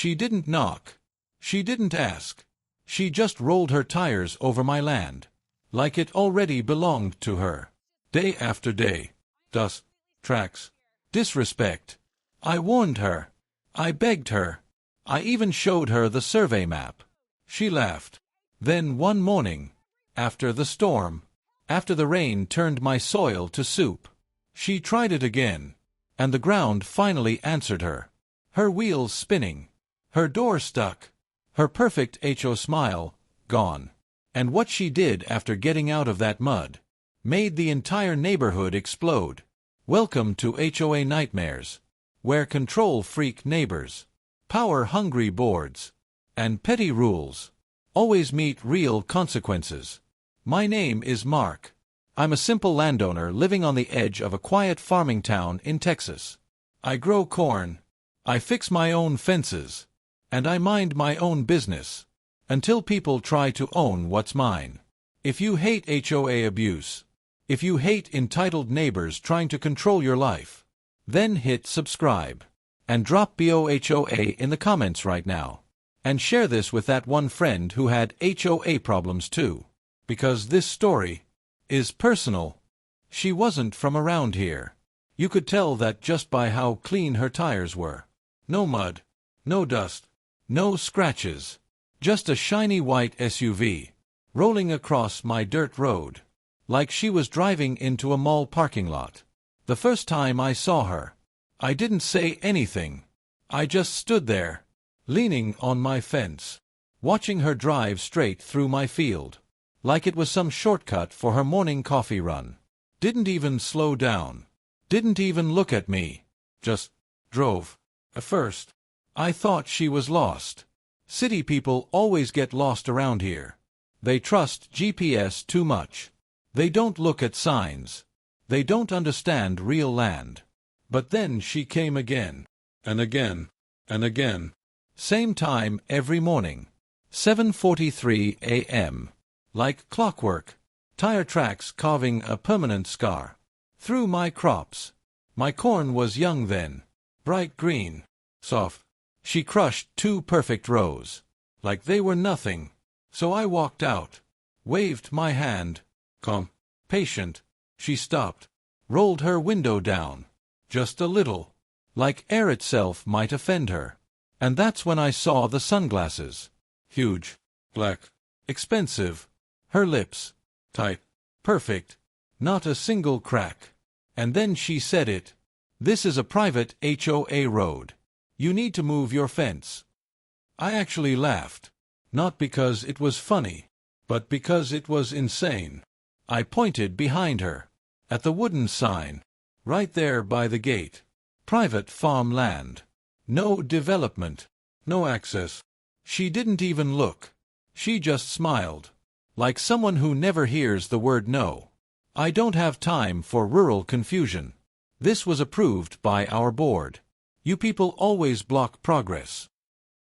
She didn't knock. She didn't ask. She just rolled her tires over my land, like it already belonged to her. Day after day. Dust. Tracks. Disrespect. I warned her. I begged her. I even showed her the survey map. She laughed. Then one morning, after the storm, after the rain turned my soil to soup, she tried it again, and the ground finally answered her. Her wheels spinning, her door stuck, her perfect HO smile gone. And what she did after getting out of that mud made the entire neighborhood explode. Welcome to HOA Nightmares, where control-freak neighbors, power-hungry boards, and petty rules always meet real consequences. My name is Mark. I'm a simple landowner living on the edge of a quiet farming town in Texas. I grow corn, I fix my own fences, and I mind my own business, until people try to own what's mine. If you hate HOA abuse, if you hate entitled neighbors trying to control your life, then hit subscribe, and drop BOHOA in the comments right now. And share this with that one friend who had HOA problems too. Because this story is personal. She wasn't from around here. You could tell that just by how clean her tires were. No mud, no dust, no scratches. Just a shiny white SUV, rolling across my dirt road, like she was driving into a mall parking lot. The first time I saw her, I didn't say anything. I just stood there, leaning on my fence, watching her drive straight through my field, like it was some shortcut for her morning coffee run. Didn't even slow down. Didn't even look at me. Just drove. At first, I thought she was lost. City people always get lost around here. They trust GPS too much. They don't look at signs. They don't understand real land. But then she came again, and again, and again. Same time every morning. 7:43 a.m. Like clockwork. Tire tracks carving a permanent scar through my crops. My corn was young then. Bright green. Soft. She crushed 2 perfect rows, like they were nothing. So I walked out, waved my hand. Calm, patient. She stopped, rolled her window down, just a little, like air itself might offend her. And that's when I saw the sunglasses. Huge, black, expensive. Her lips, tight, perfect, not a single crack. And then she said it. This is a private HOA road. You need to move your fence. I actually laughed, not because it was funny, but because it was insane. I pointed behind her, at the wooden sign, right there by the gate. Private farm land. No development, no access. She didn't even look. She just smiled, like someone who never hears the word no. I don't have time for rural confusion. This was approved by our board. You people always block progress.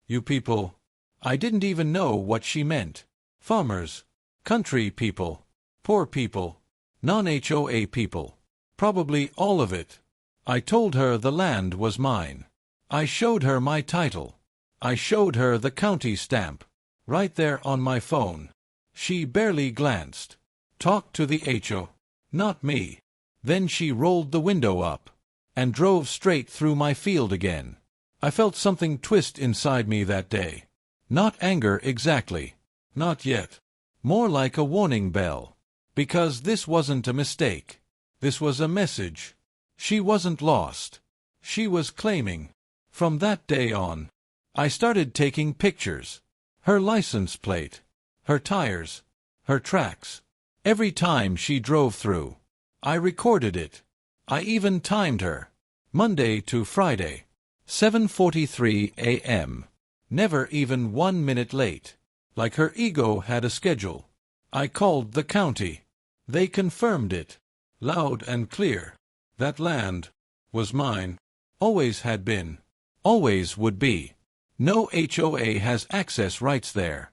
You people. I didn't even know what she meant. Farmers, country people, poor people, non-HOA people. Probably all of it. I told her the land was mine. I showed her my title. I showed her the county stamp, right there on my phone. She barely glanced. Talk to the HO, not me. Then she rolled the window up and drove straight through my field again. I felt something twist inside me that day. Not anger exactly. Not yet. More like a warning bell. Because this wasn't a mistake. This was a message. She wasn't lost. She was claiming. From that day on, I started taking pictures. Her license plate. Her tires. Her tracks. Every time she drove through, I recorded it. I even timed her. Monday to Friday. 7:43 a.m. Never even 1 minute late. Like her ego had a schedule. I called the county. They confirmed it. Loud and clear. That land was mine. Always had been. Always would be. No HOA has access rights there.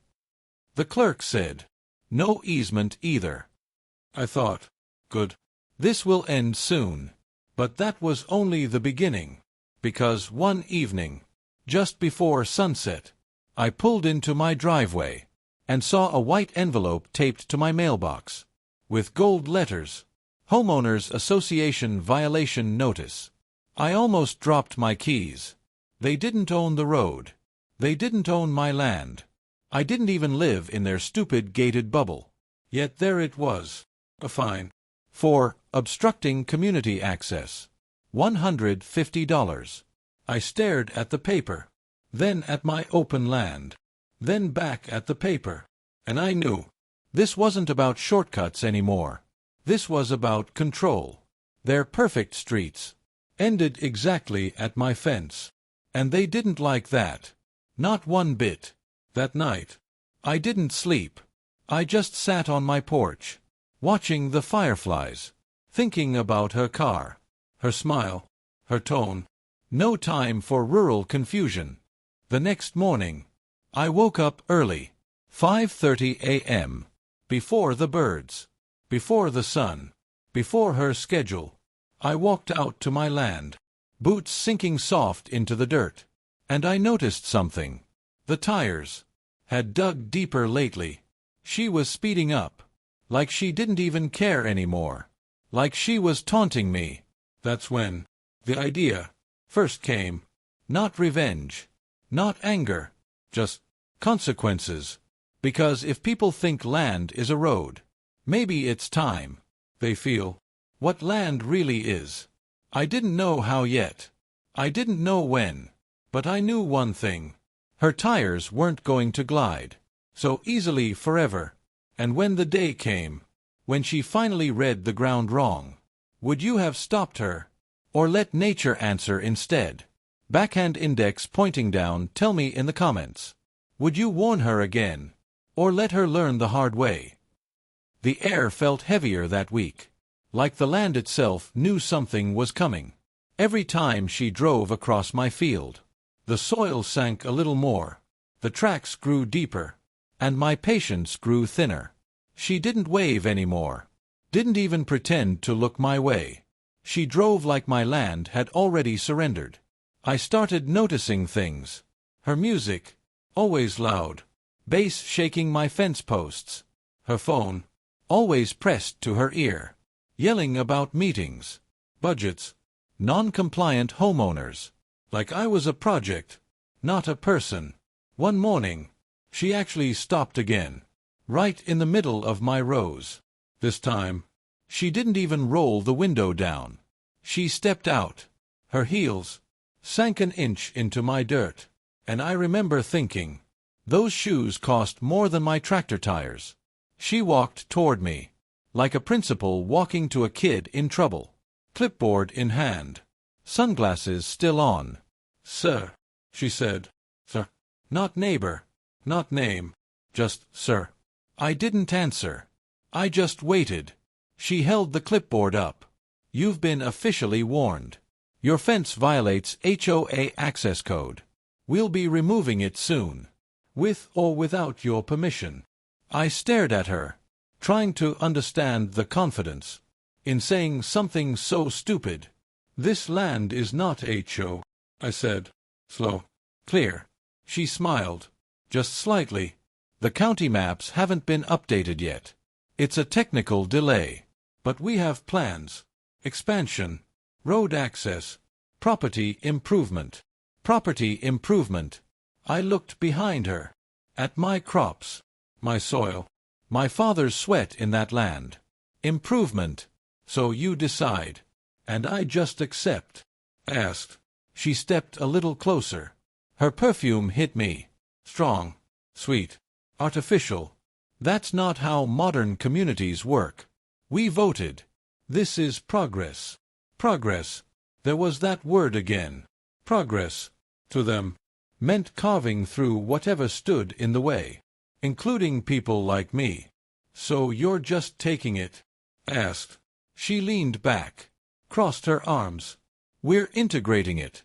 The clerk said. No easement either. I thought, good. This will end soon. But that was only the beginning. Because one evening, Just before sunset, I pulled into my driveway and saw a white envelope taped to my mailbox with gold letters, Homeowners Association Violation Notice. I almost dropped my keys. They didn't own the road. They didn't own my land. I didn't even live in their stupid gated bubble. Yet there it was, a fine for obstructing community access. $150. I stared at the paper, then at my open land, then back at the paper, and I knew this wasn't about shortcuts anymore. This was about control. Their perfect streets ended exactly at my fence, and they didn't like that. Not one bit. That night, I didn't sleep. I just sat on my porch, watching the fireflies, thinking about her car, her smile, her tone. No time for rural confusion. The next morning, I woke up early, 5:30 a.m., before the birds, before the sun, before her schedule. I walked out to my land, boots sinking soft into the dirt, and I noticed something. The tires had dug deeper lately. She was speeding up, like she didn't even care anymore, like she was taunting me. That's when the idea first came. Not revenge, not anger, just consequences. Because if people think land is a road, maybe it's time they feel what land really is. I didn't know how yet. I didn't know when. But I knew one thing. Her tires weren't going to glide so easily forever. And when the day came, when she finally read the ground wrong, would you have stopped her? Or let nature answer instead? Backhand index pointing down, tell me in the comments. Would you warn her again? Or let her learn the hard way? The air felt heavier that week, like the land itself knew something was coming. Every time she drove across my field, the soil sank a little more, the tracks grew deeper, and my patience grew thinner. She didn't wave anymore, didn't even pretend to look my way. She drove like my land had already surrendered. I started noticing things. Her music, always loud, bass shaking my fence posts. Her phone, always pressed to her ear, yelling about meetings, budgets, non-compliant homeowners, like I was a project, not a person. One morning, she actually stopped again, right in the middle of my rows. This time, she didn't even roll the window down. She stepped out. Her heels sank an inch into my dirt, and I remember thinking, those shoes cost more than my tractor tires. She walked toward me, like a principal walking to a kid in trouble, clipboard in hand, sunglasses still on. "Sir," she said. "Sir." Not neighbor, not name, just sir. I didn't answer. I just waited. She held the clipboard up. "You've been officially warned. Your fence violates HOA access code. We'll be removing it soon, with or without your permission." I stared at her, trying to understand the confidence in saying something so stupid. "This land is not HO," I said, slow, clear. She smiled, just slightly. "The county maps haven't been updated yet. It's a technical delay. But we have plans. Expansion, road access, property improvement." Property improvement. I looked behind her, at my crops, my soil, my father's sweat in that land. Improvement. "So you decide, and I just accept?" asked. She stepped a little closer. Her perfume hit me. Strong, sweet, artificial. That's not how modern communities work. We voted. This is progress. Progress. There was that word again. Progress, to them, meant carving through whatever stood in the way, including people like me. "So you're just taking it?" asked. She leaned back, crossed her arms. "We're integrating it."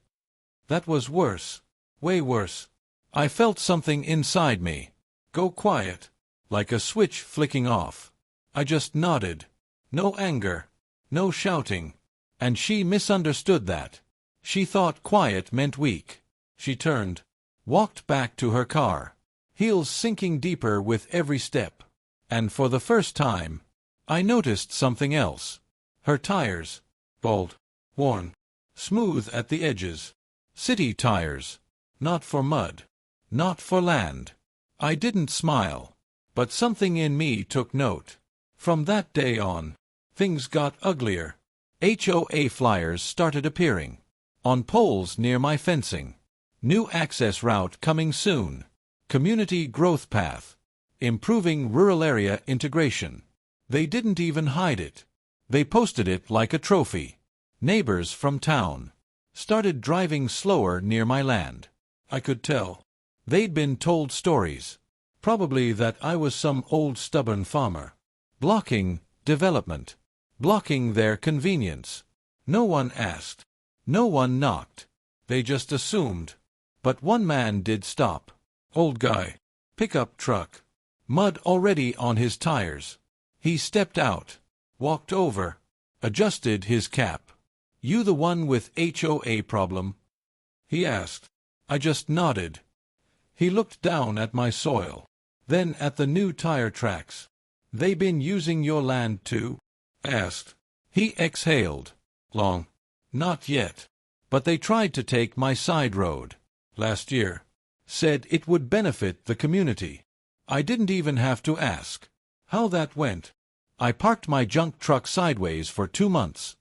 That was worse, way worse. I felt something inside me go quiet, like a switch flicking off. I just nodded. No anger, no shouting. And she misunderstood that. She thought quiet meant weak. She turned, walked back to her car, heels sinking deeper with every step. And for the first time, I noticed something else. Her tires, bald, worn, smooth at the edges. City tires, not for mud, not for land. I didn't smile, but something in me took note. From that day on, things got uglier. HOA flyers started appearing on poles near my fencing. New access route coming soon. Community growth path. Improving rural area integration. They didn't even hide it. They posted it like a trophy. Neighbors from town started driving slower near my land. I could tell. They'd been told stories. Probably that I was some old stubborn farmer. Blocking development. Blocking their convenience. No one asked. No one knocked. They just assumed. But one man did stop. Old guy. Pickup truck. Mud already on his tires. He stepped out. Walked over. Adjusted his cap. "You the one with HOA problem?" he asked. I just nodded. He looked down at my soil. Then at the new tire tracks. "They been using your land too?" asked. He exhaled. "Long. Not yet. But they tried to take my side road last year. Said it would benefit the community. I didn't even have to ask how that went. I parked my junk truck sideways for 2 months."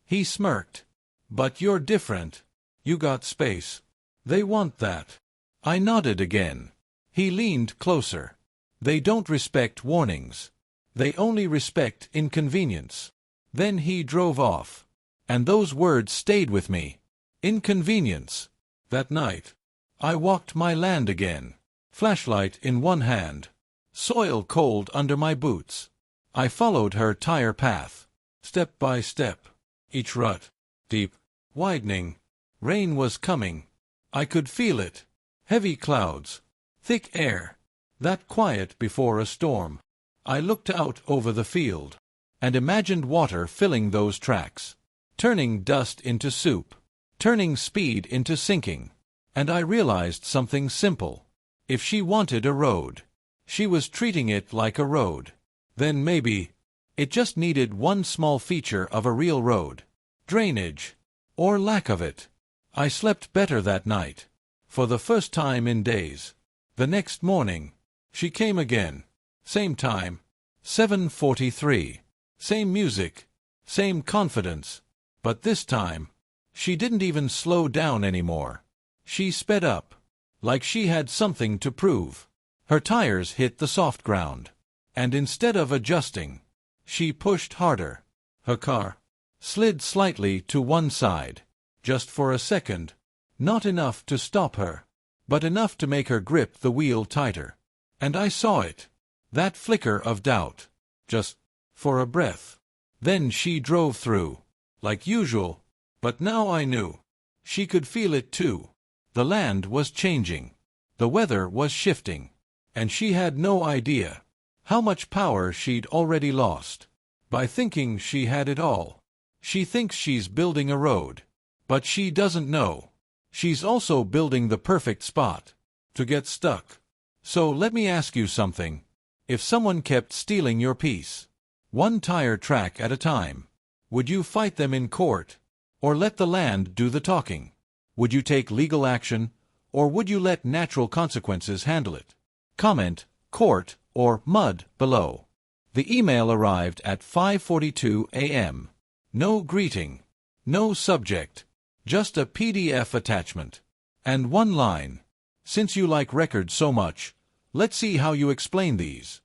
He smirked. "But you're different. You got space. They want that." I nodded again. He leaned closer. "They don't respect warnings. They only respect inconvenience." Then he drove off. And those words stayed with me. Inconvenience. That night, I walked my land again. Flashlight in one hand. Soil cold under my boots. I followed her tire path. Step by step. Each rut. Deep. Widening. Rain was coming. I could feel it. Heavy clouds. Thick air. That quiet before a storm. I looked out over the field. And imagined water filling those tracks. Turning dust into soup. Turning speed into sinking. And I realized something simple. If she wanted a road, she was treating it like a road. Then maybe it just needed one small feature of a real road. Drainage. Or lack of it. I slept better that night. For the first time in days. The next morning, she came again. Same time. 7:43. Same music. Same confidence. But this time, she didn't even slow down anymore. She sped up. Like she had something to prove. Her tires hit the soft ground. And instead of adjusting, she pushed harder. Her car slid slightly to one side. Just for a second. Not enough to stop her. But enough to make her grip the wheel tighter. And I saw it. That flicker of doubt. Just for a breath. Then she drove through. Like usual. But now I knew. She could feel it too. The land was changing. The weather was shifting. And she had no idea how much power she'd already lost. By thinking she had it all. She thinks she's building a road. But she doesn't know. She's also building the perfect spot to get stuck. So let me ask you something. If someone kept stealing your peace, one tire track at a time, would you fight them in court? Or let the land do the talking? Would you take legal action? Or would you let natural consequences handle it? Comment, court, or mud below. The email arrived at 5:42 a.m. No greeting. No subject. Just a PDF attachment. And one line. "Since you like records so much, let's see how you explain these."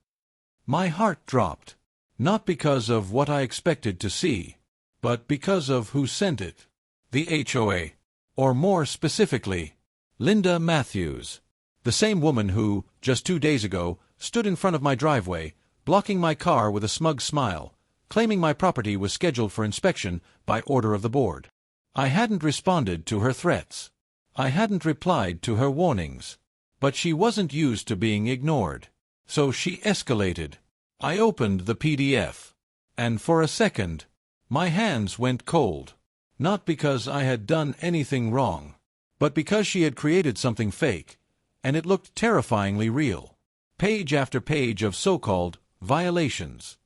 My heart dropped. Not because of what I expected to see, but because of who sent it. The HOA. Or more specifically, Linda Matthews. The same woman who, just 2 days ago, stood in front of my driveway, blocking my car with a smug smile, claiming my property was scheduled for inspection by order of the board. I hadn't responded to her threats. I hadn't replied to her warnings. But she wasn't used to being ignored. So she escalated. I opened the PDF. And for a second, my hands went cold. Not because I had done anything wrong, but because she had created something fake, and it looked terrifyingly real. Page after page of so-called violations.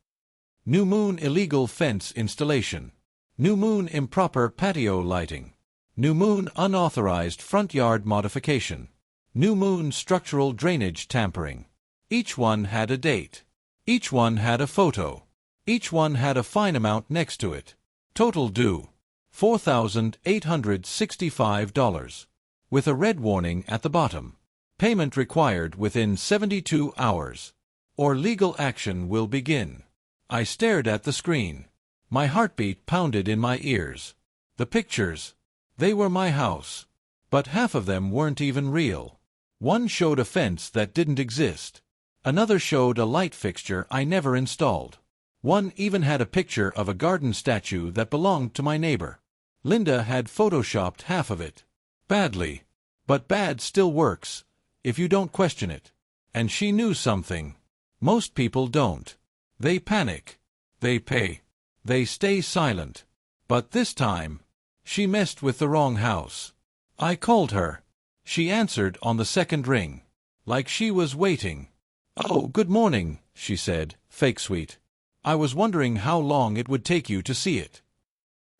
New moon illegal fence installation. New moon improper patio lighting. New moon unauthorized front yard modification. New moon structural drainage tampering. Each one had a date. Each one had a photo. Each one had a fine amount next to it. Total due $4,865, with a red warning at the bottom. Payment required within 72 hours, or legal action will begin. I stared at the screen. My heartbeat pounded in my ears. The pictures, they were my house, but half of them weren't even real. One showed a fence that didn't exist. Another showed a light fixture I never installed. One even had a picture of a garden statue that belonged to my neighbor. Linda had photoshopped half of it. Badly. But bad still works, if you don't question it. And she knew something. Most people don't. They panic. They pay. They stay silent. But this time, she messed with the wrong house. I called her. She answered on the second ring, like she was waiting. "Oh, good morning," she said, fake sweet. "I was wondering how long it would take you to see it."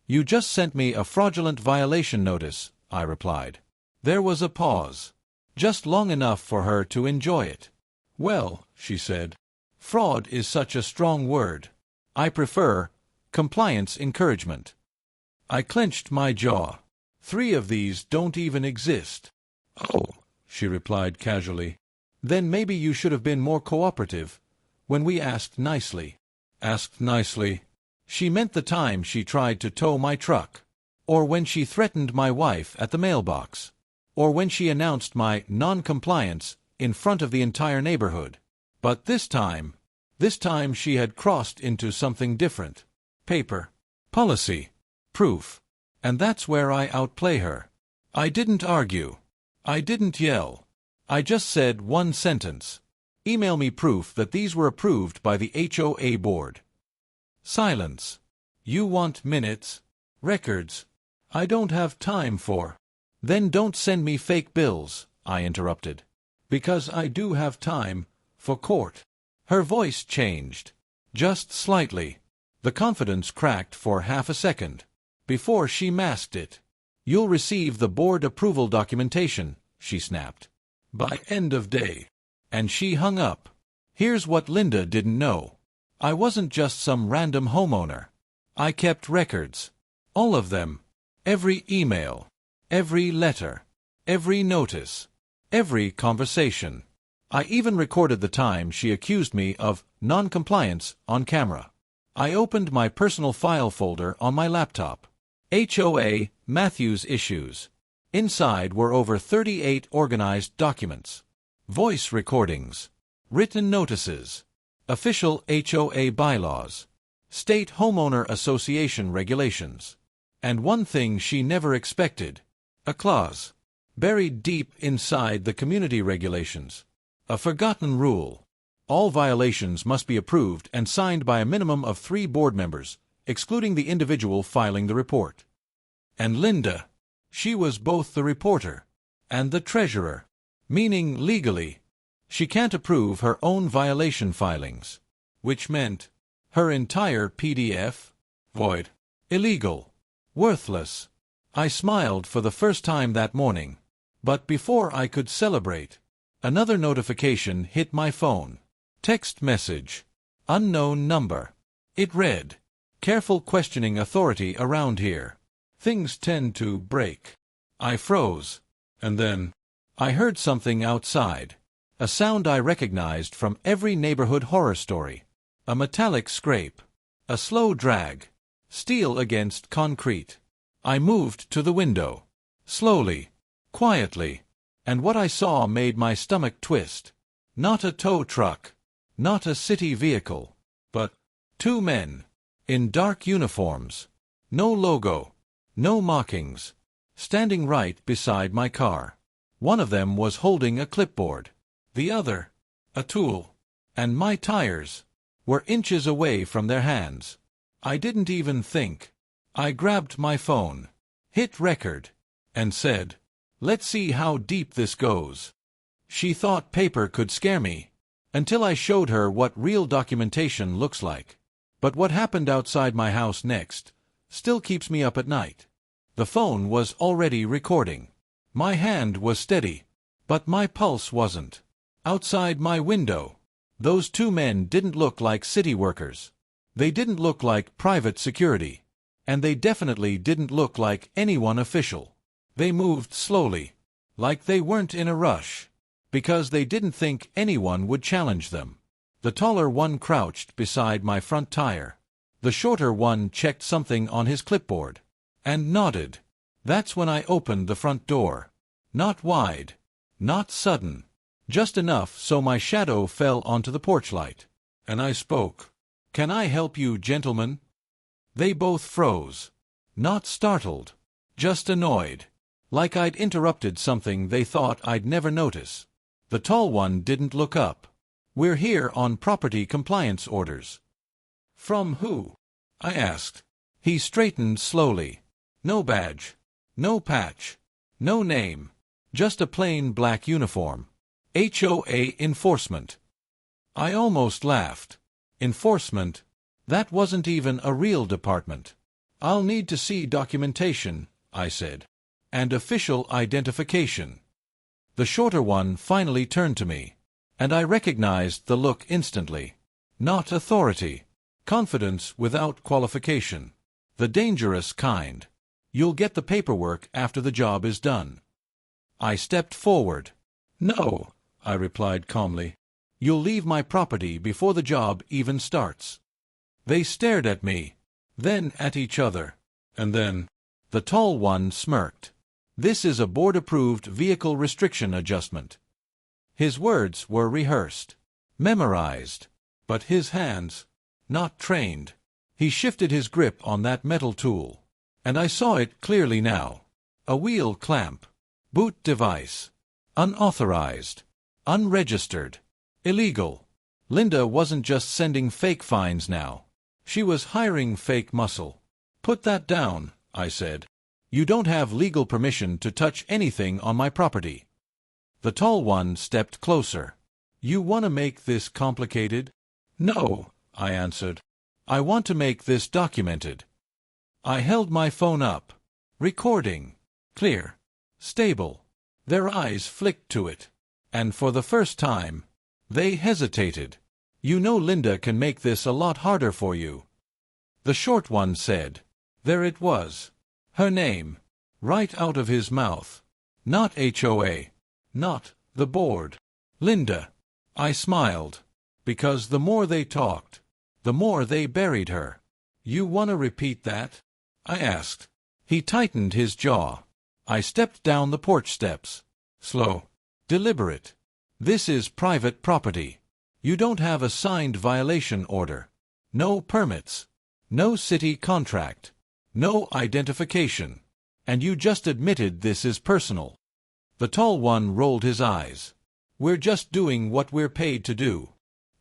"You just sent me a fraudulent violation notice," I replied. There was a pause, just long enough for her to enjoy it. "Well," she said, "fraud is such a strong word. I prefer compliance encouragement." I clenched my jaw. 3 of these don't even exist. "Oh," she replied casually. "Then maybe you should have been more cooperative when we asked nicely." Asked nicely? She meant the time she tried to tow my truck, or when she threatened my wife at the mailbox, or when she announced my non-compliance in front of the entire neighborhood. But this time she had crossed into something different. Paper, policy, proof. And that's where I outplay her. I didn't argue. I didn't yell. I just said one sentence. "Email me proof that these were approved by the HOA board." Silence. "You want minutes? Records? I don't have time for." "Then don't send me fake bills," I interrupted. "Because I do have time for court." Her voice changed. Just slightly. The confidence cracked for half a second, before she masked it. "You'll receive the board approval documentation," she snapped, "by end of day." And she hung up. Here's what Linda didn't know. I wasn't just some random homeowner. I kept records. All of them. Every email. Every letter. Every notice. Every conversation. I even recorded the time she accused me of non-compliance on camera. I opened my personal file folder on my laptop. HOA Matthews issues. Inside were over 38 organized documents. Voice recordings. Written notices. Official HOA bylaws. State Homeowner Association regulations. And one thing she never expected. A clause. Buried deep inside the community regulations. A forgotten rule. All violations must be approved and signed by a minimum of 3 board members, excluding the individual filing the report. And Linda. She was both the reporter and the treasurer. Meaning legally, she can't approve her own violation filings. Which meant her entire PDF? Void. Illegal. Worthless. I smiled for the first time that morning. But before I could celebrate, another notification hit my phone. Text message. Unknown number. It read, "Careful questioning authority around here. Things tend to break." I froze. And then I heard something outside. A sound I recognized from every neighborhood horror story. A metallic scrape. A slow drag. Steel against concrete. I moved to the window. Slowly. Quietly. And what I saw made my stomach twist. Not a tow truck. Not a city vehicle. But 2 men. In dark uniforms. No logo. No markings. Standing right beside my car. One of them was holding a clipboard. The other, a tool. And my tires were inches away from their hands. I didn't even think. I grabbed my phone, hit record, and said, Let's see how deep this goes. She thought paper could scare me, until I showed her what real documentation looks like. But what happened outside my house next still keeps me up at night. The phone was already recording. My hand was steady, but my pulse wasn't. Outside my window, those two men didn't look like city workers. They didn't look like private security. And they definitely didn't look like anyone official. They moved slowly, like they weren't in a rush, because they didn't think anyone would challenge them. The taller one crouched beside my front tire. The shorter one checked something on his clipboard and nodded. That's when I opened the front door. Not wide, not sudden, just enough so my shadow fell onto the porch light. And I spoke. "Can I help you, gentlemen?" They both froze. Not startled, just annoyed, like I'd interrupted something they thought I'd never notice. The tall one didn't look up. "We're here on property compliance orders." "From who?" I asked. He straightened slowly. "No badge, no patch, no name, just a plain black uniform. HOA Enforcement." I almost laughed. Enforcement? That wasn't even a real department. "I'll need to see documentation," I said. "And official identification." The shorter one finally turned to me, and I recognized the look instantly. Not authority. Confidence without qualification. The dangerous kind. "You'll get the paperwork after the job is done." I stepped forward. "No," I replied calmly. "You'll leave my property before the job even starts." They stared at me, then at each other, and then the tall one smirked. "This is a board-approved vehicle restriction adjustment." His words were rehearsed, memorized, but his hands, not trained. He shifted his grip on that metal tool, and I saw it clearly now. A wheel clamp. Boot device. Unauthorized. Unregistered. Illegal. Linda wasn't just sending fake fines now. She was hiring fake muscle. "Put that down," I said. "You don't have legal permission to touch anything on my property." The tall one stepped closer. "You want to make this complicated?" "No," I answered. "I want to make this documented." I held my phone up. Recording. Clear. Stable. Their eyes flicked to it. And for the first time, they hesitated. "You know Linda can make this a lot harder for you." The short one said. There it was. Her name. Right out of his mouth. Not HOA. Not the board. Linda. I smiled. Because the more they talked, the more they buried her. "You want to repeat that?" I asked. He tightened his jaw. I stepped down the porch steps. Slow. Deliberate. "This is private property. You don't have a signed violation order. No permits. No city contract. No identification. And you just admitted this is personal." The tall one rolled his eyes. "We're just doing what we're paid to do."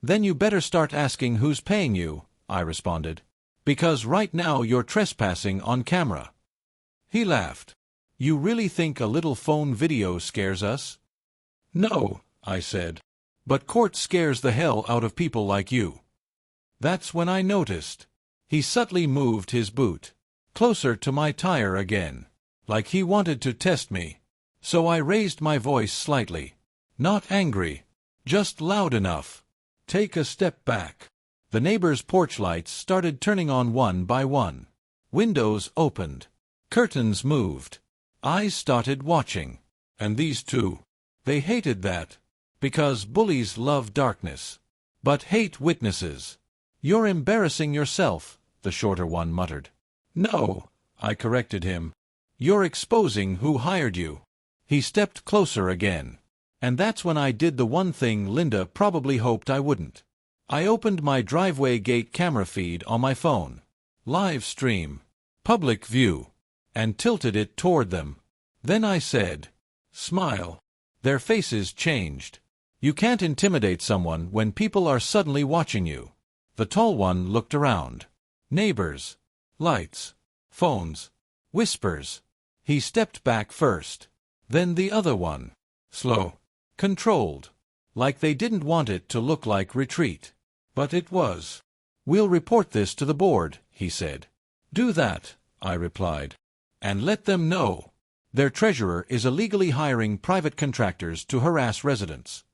"Then you better start asking who's paying you," I responded. "Because right now you're trespassing on camera." He laughed. "You really think a little phone video scares us?" "No," I said. "But court scares the hell out of people like you." That's when I noticed. He subtly moved his boot closer to my tire again, like he wanted to test me. So I raised my voice slightly. Not angry, just loud enough. "Take a step back." The neighbor's porch lights started turning on one by one. Windows opened. Curtains moved. Eyes started watching. And these two. They hated that. Because bullies love darkness. But hate witnesses. "You're embarrassing yourself," the shorter one muttered. "No," I corrected him. "You're exposing who hired you." He stepped closer again. And that's when I did the one thing Linda probably hoped I wouldn't. I opened my driveway gate camera feed on my phone. Live stream. Public view. And tilted it toward them. Then I said, "Smile." Their faces changed. You can't intimidate someone when people are suddenly watching you. The tall one looked around. Neighbors. Lights. Phones. Whispers. He stepped back first. Then the other one. Slow. Controlled. Like they didn't want it to look like retreat. But it was. "We'll report this to the board," he said. "Do that," I replied. "And let them know. Their treasurer is illegally hiring private contractors to harass residents."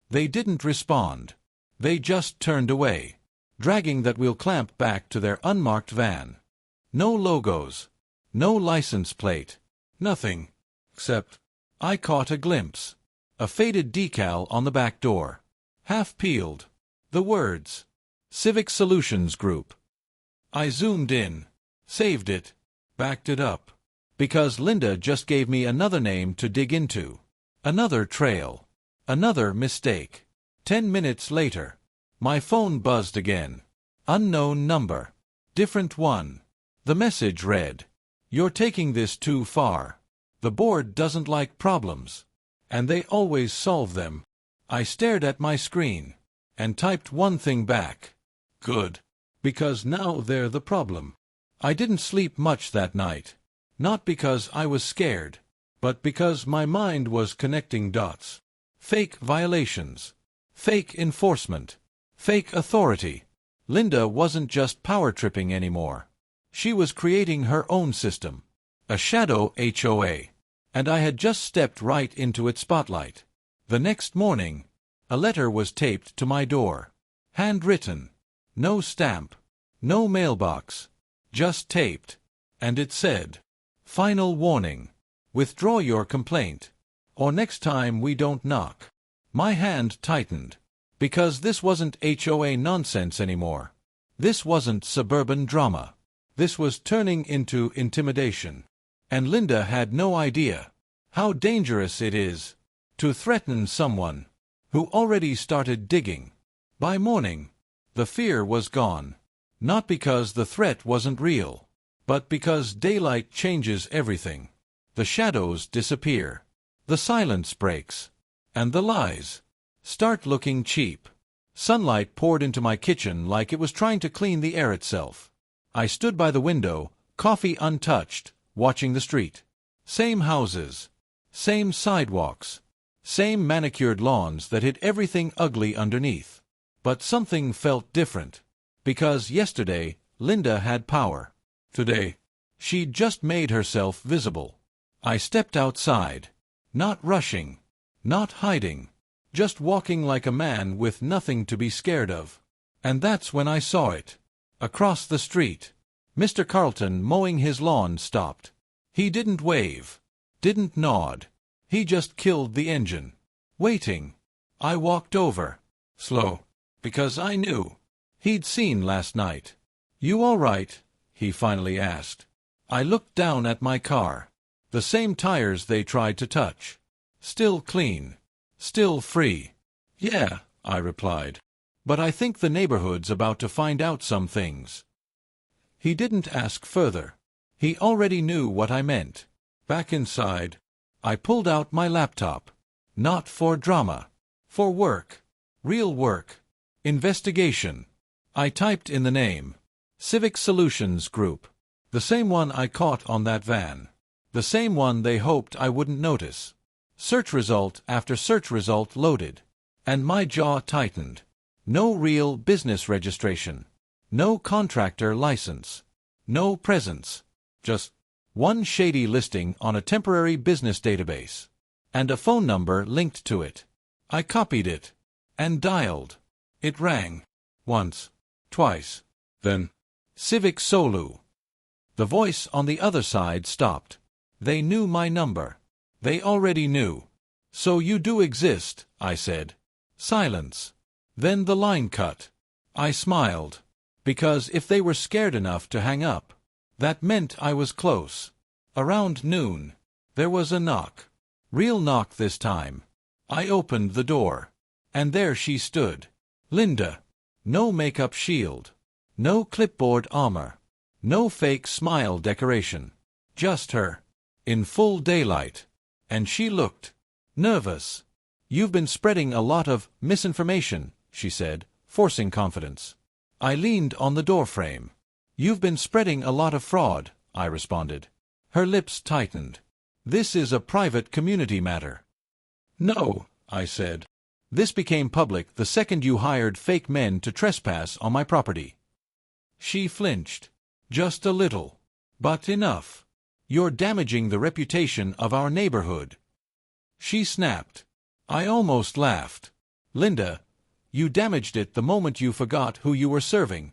They didn't respond. They just turned away, dragging that "we'll clamp" back to their unmarked van. No logos. No license plate. Nothing. Except I caught a glimpse. A faded decal on the back door. Half peeled. The words, "Civic Solutions Group." I zoomed in. Saved it. Backed it up. Because Linda just gave me another name to dig into. Another trail. Another mistake. 10 minutes later. My phone buzzed again. Unknown number. Different one. The message read, "You're taking this too far. The board doesn't like problems. And they always solve them." I stared at my screen. And typed one thing back. Good. Because now they're the problem. I didn't sleep much that night. Not because I was scared, but because my mind was connecting dots. Fake violations. Fake enforcement. Fake authority. Linda wasn't just power-tripping anymore. She was creating her own system. A shadow HOA. And I had just stepped right into its spotlight. The next morning, a letter was taped to my door. Handwritten. No stamp. No mailbox. Just taped. And it said, "Final warning. Withdraw your complaint. Or next time we don't knock." My hand tightened. Because this wasn't HOA nonsense anymore. This wasn't suburban drama. This was turning into intimidation. And Linda had no idea how dangerous it is to threaten someone who already started digging. By morning, the fear was gone. Not because the threat wasn't real, but because daylight changes everything. The shadows disappear. The silence breaks. And the lies start looking cheap. Sunlight poured into my kitchen like it was trying to clean the air itself. I stood by the window, coffee untouched, watching the street. Same houses. Same sidewalks. Same manicured lawns that hid everything ugly underneath. But something felt different. Because yesterday, Linda had power. Today, she'd just made herself visible. I stepped outside. Not rushing. Not hiding. Just walking like a man with nothing to be scared of. And that's when I saw it. Across the street. Mr. Carlton mowing his lawn stopped. He didn't wave. Didn't nod. He just killed the engine. Waiting. I walked over. Slow. Because I knew. He'd seen last night. "You all right?" he finally asked. I looked down at my car. The same tires they tried to touch. Still clean. Still free. "Yeah," I replied. "But I think the neighborhood's about to find out some things." He didn't ask further. He already knew what I meant. Back inside, I pulled out my laptop. Not for drama. For work. Real work. Investigation. I typed in the name. Civic Solutions Group. The same one I caught on that van. The same one they hoped I wouldn't notice. Search result after search result loaded. And my jaw tightened. No real business registration. No contractor license. No presence. Just one shady listing on a temporary business database. And a phone number linked to it. I copied it. And dialed. It rang. Once. Twice. Then. Civic Solu. The voice on the other side stopped. They knew my number. They already knew. "So you do exist," I said. Silence. Then the line cut. I smiled. Because if they were scared enough to hang up, that meant I was close. Around noon, there was a knock. Real knock this time. I opened the door. And there she stood. Linda. No makeup shield. No clipboard armor. No fake smile decoration. Just her. In full daylight. And she looked nervous. "You've been spreading a lot of misinformation," she said, forcing confidence. I leaned on the doorframe. "You've been spreading a lot of fraud," I responded. Her lips tightened. This is a private community matter. No, I said. This became public the second you hired fake men to trespass on my property. She flinched. Just a little. But enough. You're damaging the reputation of our neighborhood. She snapped. I almost laughed. Linda, you damaged it the moment you forgot who you were serving.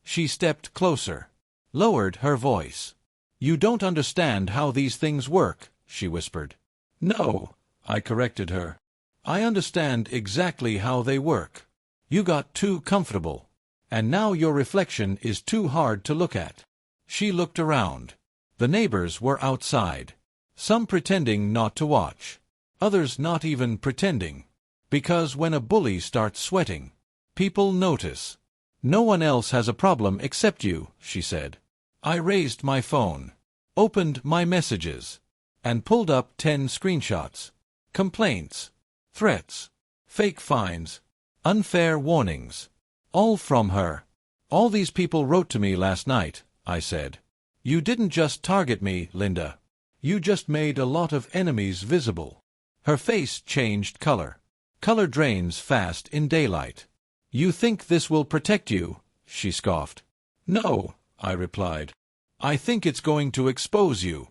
She stepped closer, lowered her voice. You don't understand how these things work, she whispered. No, I corrected her. I understand exactly how they work. You got too comfortable, and now your reflection is too hard to look at. She looked around. The neighbors were outside, some pretending not to watch, others not even pretending. Because when a bully starts sweating, people notice. No one else has a problem except you, she said. I raised my phone, opened my messages, and pulled up 10 screenshots. Complaints, threats, fake fines, unfair warnings. All from her. All these people wrote to me last night, I said. You didn't just target me, Linda. You just made a lot of enemies visible. Her face changed color. Color drains fast in daylight. You think this will protect you? She scoffed. No, I replied. I think it's going to expose you.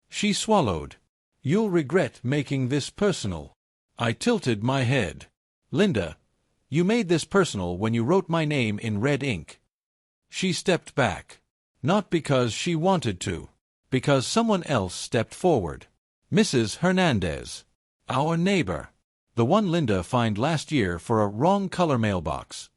She swallowed. You'll regret making this personal. I tilted my head. Linda, you made this personal when you wrote my name in red ink. She stepped back. Not because she wanted to. Because someone else stepped forward. Mrs. Hernandez. Our neighbor. The one Linda fined last year for a wrong color mailbox.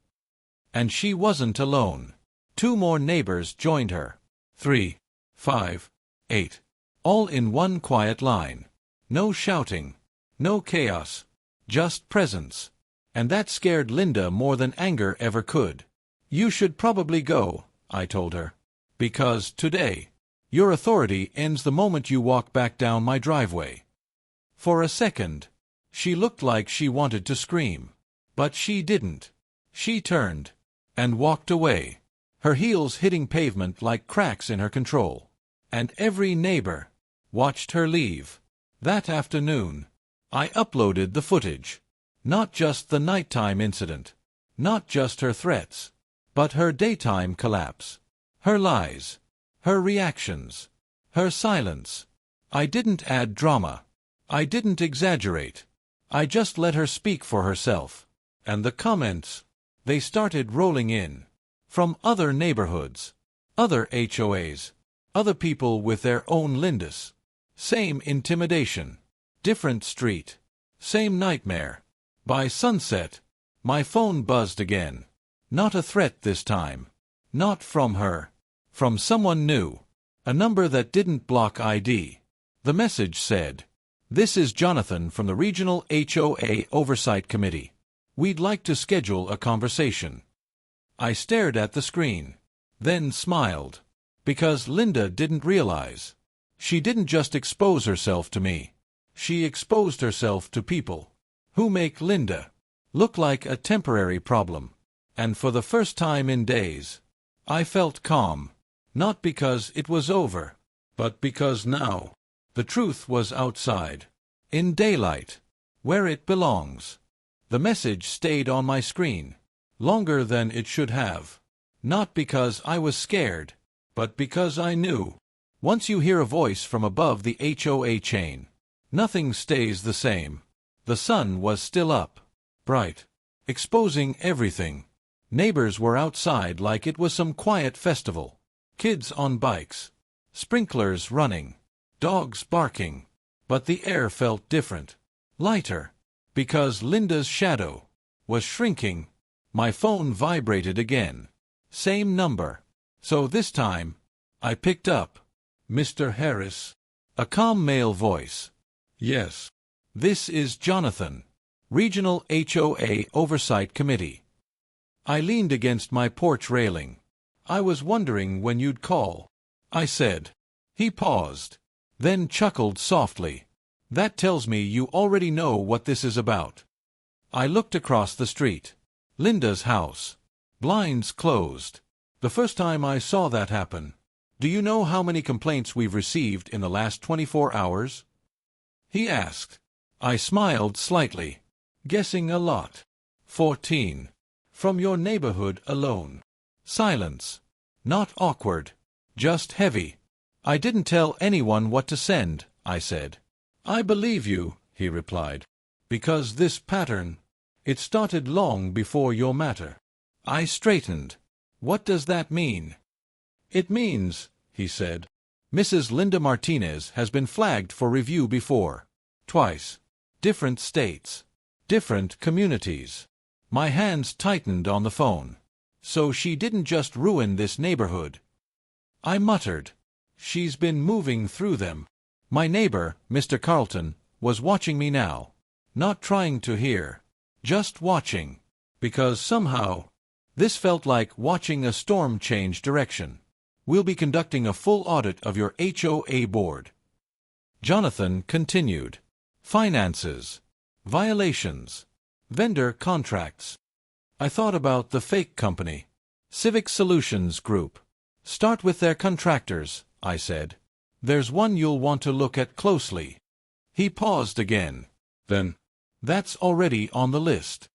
And she wasn't alone. 2 more neighbors joined her. 3, 5, 8. All in one quiet line. No shouting. No chaos. Just presence. And that scared Linda more than anger ever could. You should probably go, I told her. Because today, your authority ends the moment you walk back down my driveway. For a second, she looked like she wanted to scream. But she didn't. She turned and walked away, her heels hitting pavement like cracks in her control. And every neighbor watched her leave. That afternoon, I uploaded the footage. Not just the nighttime incident. Not just her threats. But her daytime collapse. Her lies. Her reactions. Her silence. I didn't add drama. I didn't exaggerate. I just let her speak for herself. And the comments, they started rolling in. From other neighborhoods. Other HOAs. Other people with their own Lindas. Same intimidation. Different street. Same nightmare. By sunset, my phone buzzed again. Not a threat this time. Not from her. From someone new. A number that didn't block ID. The message said, "This is Jonathan from the Regional HOA Oversight Committee. We'd like to schedule a conversation." I stared at the screen, then smiled. Because Linda didn't realize. She didn't just expose herself to me. She exposed herself to people who make Linda look like a temporary problem. And for the first time in days, I felt calm. Not because it was over, but because now, the truth was outside. In daylight. Where it belongs. The message stayed on my screen. Longer than it should have. Not because I was scared, but because I knew. Once you hear a voice from above the HOA chain, nothing stays the same. The sun was still up. Bright. Exposing everything. Neighbors were outside like it was some quiet festival. Kids on bikes. Sprinklers running. Dogs barking. But the air felt different. Lighter. Because Linda's shadow was shrinking. My phone vibrated again. Same number. So this time, I picked up. "Mr. Harris." A calm male voice. "Yes. This is Jonathan. Regional HOA Oversight Committee." I leaned against my porch railing. "I was wondering when you'd call," I said. He paused, then chuckled softly. "That tells me you already know what this is about." I looked across the street. Linda's house. Blinds closed. The first time I saw that happen. Do you know how many complaints we've received in the last 24 hours? He asked. I smiled slightly, guessing a lot. 14. From your neighborhood alone. Silence. Not awkward. Just heavy. I didn't tell anyone what to send, I said. I believe you, he replied. Because this pattern, it started long before your matter. I straightened. What does that mean? It means, he said, Mrs. Linda Martinez has been flagged for review before. Twice. Different states. Different communities. My hands tightened on the phone. So she didn't just ruin this neighborhood. I muttered. She's been moving through them. My neighbor, Mr. Carlton, was watching me now. Not trying to hear. Just watching. Because somehow, this felt like watching a storm change direction. We'll be conducting a full audit of your HOA board. Jonathan continued. Finances. Violations. Vendor contracts. I thought about the fake company. Civic Solutions Group. Start with their contractors, I said. There's one you'll want to look at closely. He paused again. Then, that's already on the list.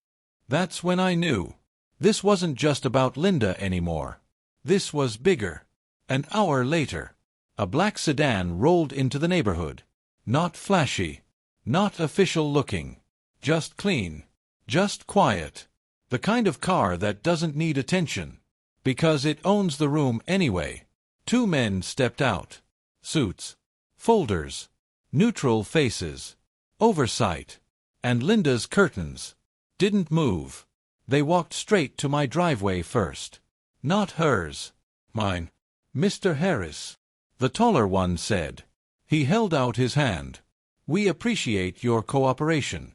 That's when I knew. This wasn't just about Linda anymore. This was bigger. An hour later, a black sedan rolled into the neighborhood. Not flashy. Not official looking. Just clean. Just quiet. The kind of car that doesn't need attention. Because it owns the room anyway. Two men stepped out. Suits. Folders. Neutral faces. Oversight. And Linda's curtains. Didn't move. They walked straight to my driveway first. Not hers. Mine. Mr. Harris. The taller one said. He held out his hand. We appreciate your cooperation.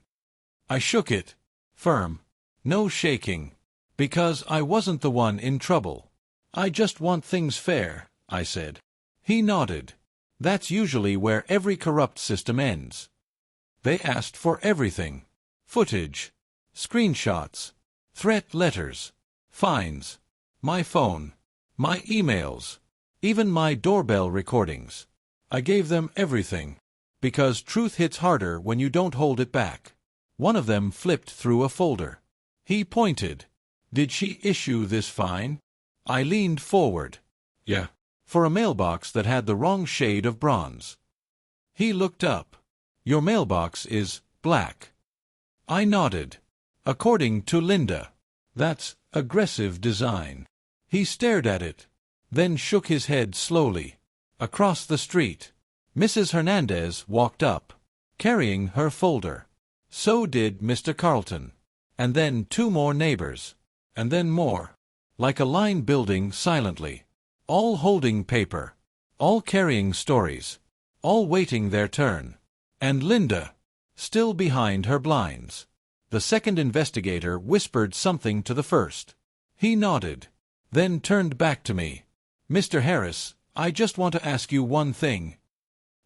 I shook it. Firm. No shaking. Because I wasn't the one in trouble. I just want things fair, I said. He nodded. That's usually where every corrupt system ends. They asked for everything. Footage. Screenshots. Threat letters. Fines. My phone. My emails. Even my doorbell recordings. I gave them everything. Because truth hits harder when you don't hold it back. One of them flipped through a folder. He pointed. Did she issue this fine? I leaned forward. Yeah. For a mailbox that had the wrong shade of bronze. He looked up. Your mailbox is black. I nodded. According to Linda. That's aggressive design. He stared at it. Then shook his head slowly. Across the street. Mrs. Hernandez walked up. Carrying her folder. So did Mr. Carlton. And then two more neighbors. And then more. Like a line building silently. All holding paper. All carrying stories. All waiting their turn. And Linda. Still behind her blinds. The second investigator whispered something to the first. He nodded. Then turned back to me. Mr. Harris, I just want to ask you one thing.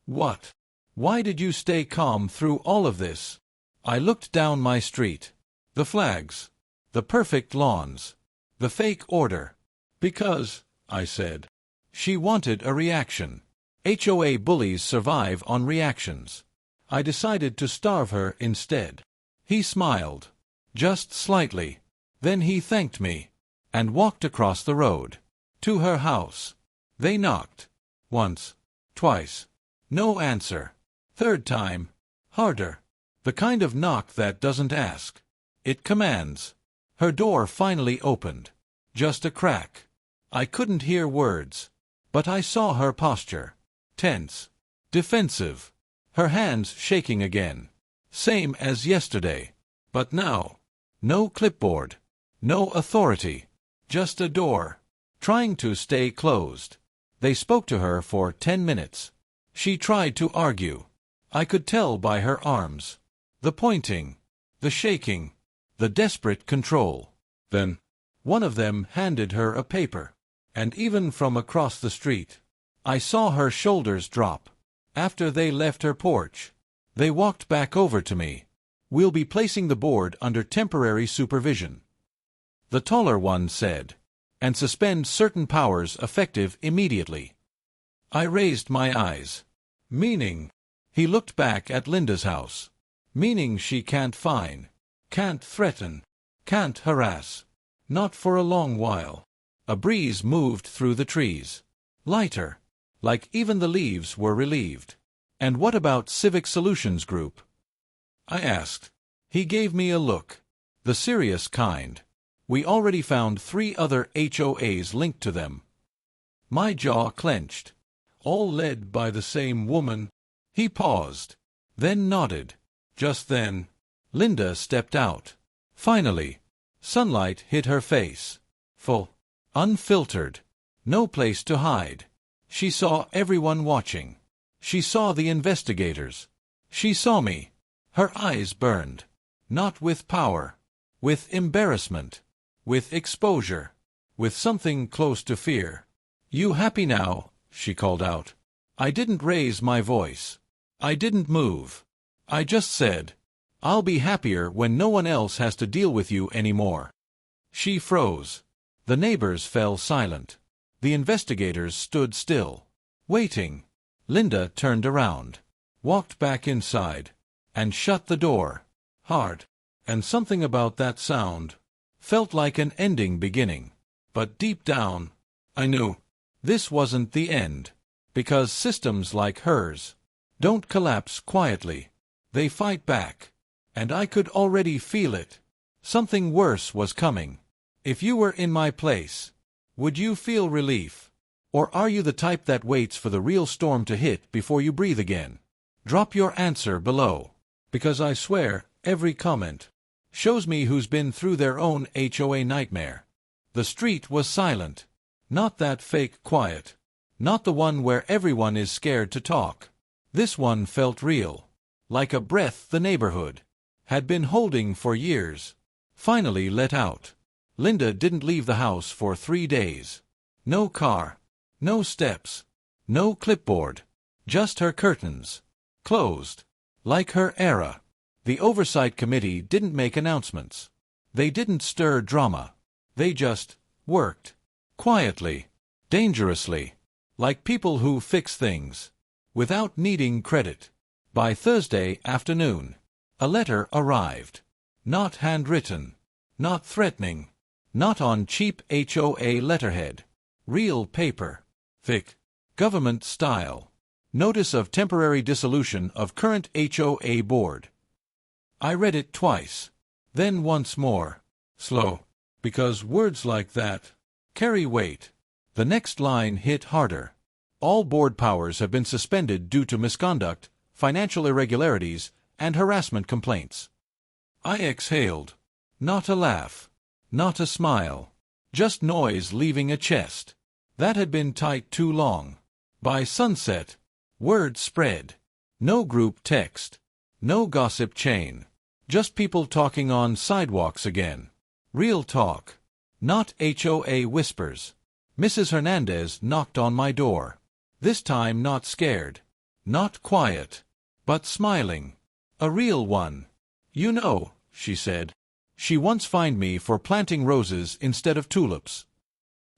What? Why did you stay calm through all of this? I looked down my street. The flags. The perfect lawns. The fake order. Because, I said. She wanted a reaction. HOA bullies survive on reactions. I decided to starve her instead. He smiled. Just slightly. Then he thanked me. And walked across the road. To her house. They knocked. Once. Twice. No answer. Third time. Harder. The kind of knock that doesn't ask. It commands. Her door finally opened. Just a crack. I couldn't hear words. But I saw her posture. Tense. Defensive. Her hands shaking again. Same as yesterday. But now. No clipboard. No authority. Just a door. Trying to stay closed. They spoke to her for 10 minutes. She tried to argue. I could tell by her arms. The pointing. The shaking. The desperate control. Then, one of them handed her a paper. And even from across the street, I saw her shoulders drop. After they left her porch, they walked back over to me. We'll be placing the board under temporary supervision. The taller one said. And suspend certain powers effective immediately. I raised my eyes. Meaning? He looked back at Linda's house. Meaning she can't fine, can't threaten, can't harass. Not for a long while. A breeze moved through the trees. Lighter. Like even the leaves were relieved. And what about Civic Solutions Group? I asked. He gave me a look. The serious kind. We already found 3 other HOAs linked to them. My jaw clenched. All led by the same woman. He paused. Then nodded. Just then, Linda stepped out. Finally, sunlight hit her face. Full. Unfiltered. No place to hide. She saw everyone watching. She saw the investigators. She saw me. Her eyes burned. Not with power. With embarrassment. With exposure. With something close to fear. "You happy now?" she called out. I didn't raise my voice. I didn't move. I just said, "I'll be happier when no one else has to deal with you anymore." She froze. The neighbors fell silent. The investigators stood still, waiting. Linda turned around, walked back inside, and shut the door. Hard. And something about that sound felt like an ending beginning. But deep down, I knew this wasn't the end. Because systems like hers don't collapse quietly. They fight back. And I could already feel it. Something worse was coming. If you were in my place, would you feel relief? Or are you the type that waits for the real storm to hit before you breathe again? Drop your answer below. Because I swear, every comment shows me who's been through their own HOA nightmare. The street was silent. Not that fake quiet. Not the one where everyone is scared to talk. This one felt real. Like a breath the neighborhood had been holding for years. Finally let out. Linda didn't leave the house for 3 days. No car. No steps. No clipboard. Just her curtains. Closed. Like her era. The oversight committee didn't make announcements. They didn't stir drama. They just worked. Quietly. Dangerously. Like people who fix things. Without needing credit. By Thursday afternoon, a letter arrived. Not handwritten. Not threatening. Not on cheap HOA letterhead. Real paper. Thick. Government style. Notice of temporary dissolution of current HOA board. I read it twice. Then once more. Slow. Because words like that carry weight. The next line hit harder. All board powers have been suspended due to misconduct, financial irregularities, and harassment complaints. I exhaled. Not a laugh. Not a smile. Just noise leaving a chest that had been tight too long. By sunset, word spread. No group text. No gossip chain. Just people talking on sidewalks again. Real talk. Not HOA whispers. Mrs. Hernandez knocked on my door. This time not scared. Not quiet. But smiling. A real one. "You know," she said, "she once fined me for planting roses instead of tulips."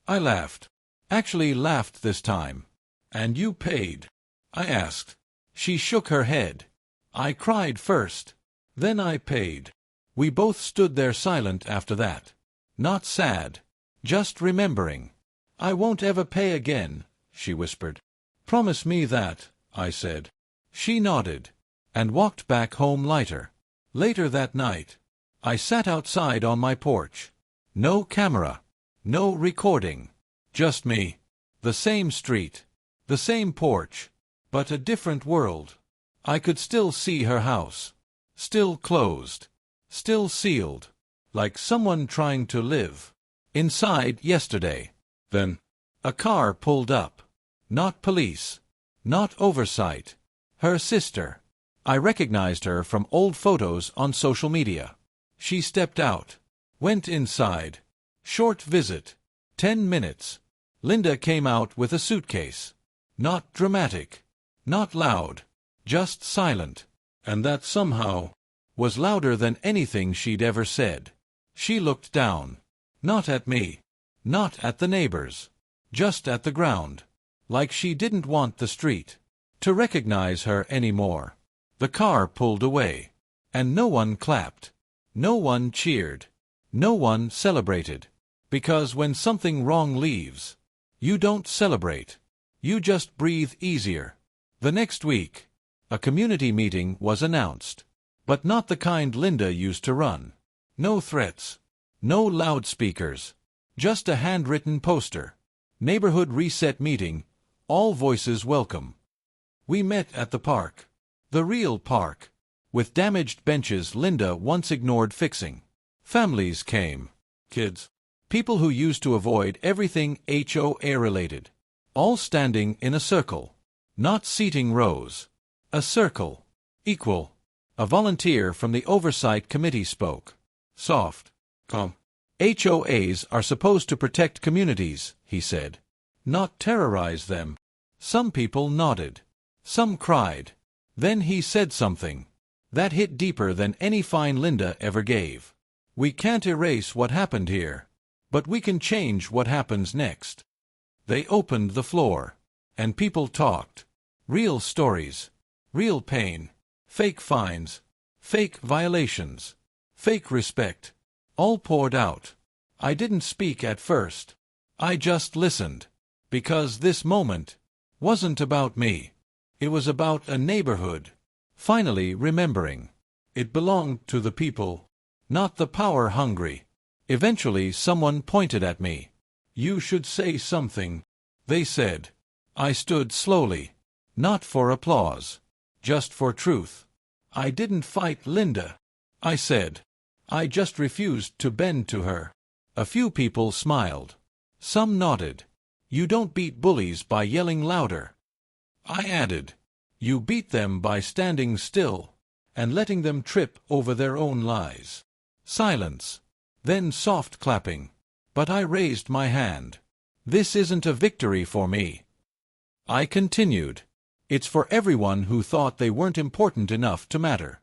I laughed. Actually laughed this time. "And you paid?" I asked. She shook her head. "I cried first. Then I paid." We both stood there silent after that. Not sad. Just remembering. "I won't ever pay again," she whispered. "Promise me that," I said. She nodded. And walked back home lighter. Later that night, I sat outside on my porch. No camera. No recording. Just me. The same street. The same porch. But a different world. I could still see her house. Still closed. Still sealed. Like someone trying to live inside yesterday. Then, a car pulled up. Not police. Not oversight. Her sister. I recognized her from old photos on social media. She stepped out. Went inside. Short visit. 10 minutes. Linda came out with a suitcase. Not dramatic. Not loud. Just silent. And that somehow was louder than anything she'd ever said. She looked down. Not at me. Not at the neighbors. Just at the ground. like she didn't want the street to recognize her anymore. The car pulled away, and no one clapped, no one cheered, no one celebrated, because when something wrong leaves, you don't celebrate, you just breathe easier. The next week, a community meeting was announced, but not the kind Linda used to run. No threats, no loudspeakers, just a handwritten poster. Neighborhood reset meeting, all voices welcome. We met at the park, the real park, with damaged benches Linda once ignored fixing. Families came, kids, people who used to avoid everything HOA related, all standing in a circle, not seating rows. A circle, equal. A volunteer from the oversight committee spoke. Soft, calm. HOAs are supposed to protect communities, he said, not terrorize them. Some people nodded. Some cried. Then he said something that hit deeper than any fine Linda ever gave. We can't erase what happened here, but we can change what happens next. They opened the floor, and people talked. Real stories, real pain, fake fines, fake violations, fake respect, all poured out. I didn't speak at first. I just listened, because this moment wasn't about me. It was about a neighborhood, finally remembering. It belonged to the people, not the power-hungry. Eventually someone pointed at me. You should say something, they said. I stood slowly, not for applause, just for truth. I didn't fight Linda, I said. I just refused to bend to her. A few people smiled. Some nodded. You don't beat bullies by yelling louder. I added, you beat them by standing still and letting them trip over their own lies. Silence. Then soft clapping. But I raised my hand. This isn't a victory for me. I continued. It's for everyone who thought they weren't important enough to matter.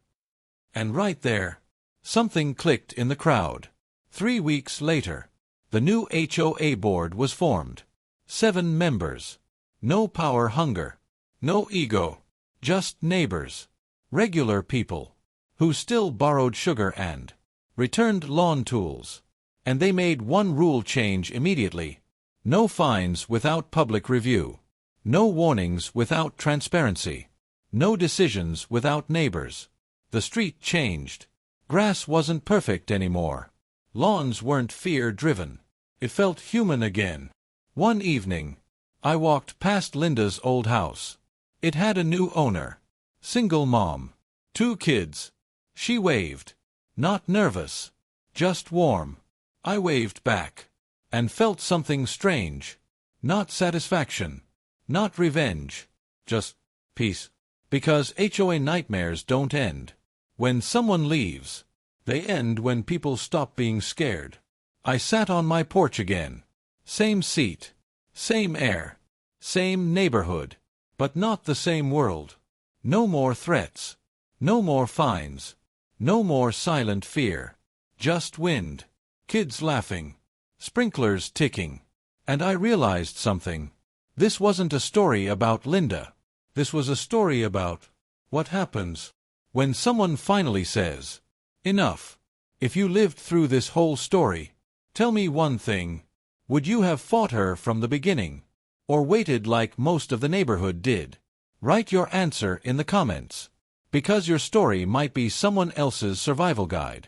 And right there, something clicked in the crowd. 3 weeks later, the new HOA board was formed. 7 members. No power hunger. No ego. Just neighbors. Regular people. Who still borrowed sugar and returned lawn tools. And they made one rule change immediately. No fines without public review. No warnings without transparency. No decisions without neighbors. The street changed. Grass wasn't perfect anymore. Lawns weren't fear-driven. It felt human again. One evening, I walked past Linda's old house. It had a new owner. Single mom. 2 kids. She waved. Not nervous. Just warm. I waved back. And felt something strange. Not satisfaction. Not revenge. Just peace. Because HOA nightmares don't end when someone leaves. They end when people stop being scared. I sat on my porch again. Same seat. Same air. Same neighborhood. But not the same world. No more threats. No more fines. No more silent fear. Just wind. Kids laughing. Sprinklers ticking. And I realized something. This wasn't a story about Linda. This was a story about what happens when someone finally says, enough. If you lived through this whole story, tell me one thing. Would you have fought her from the beginning? Or waited like most of the neighborhood did? Write your answer in the comments. Because your story might be someone else's survival guide.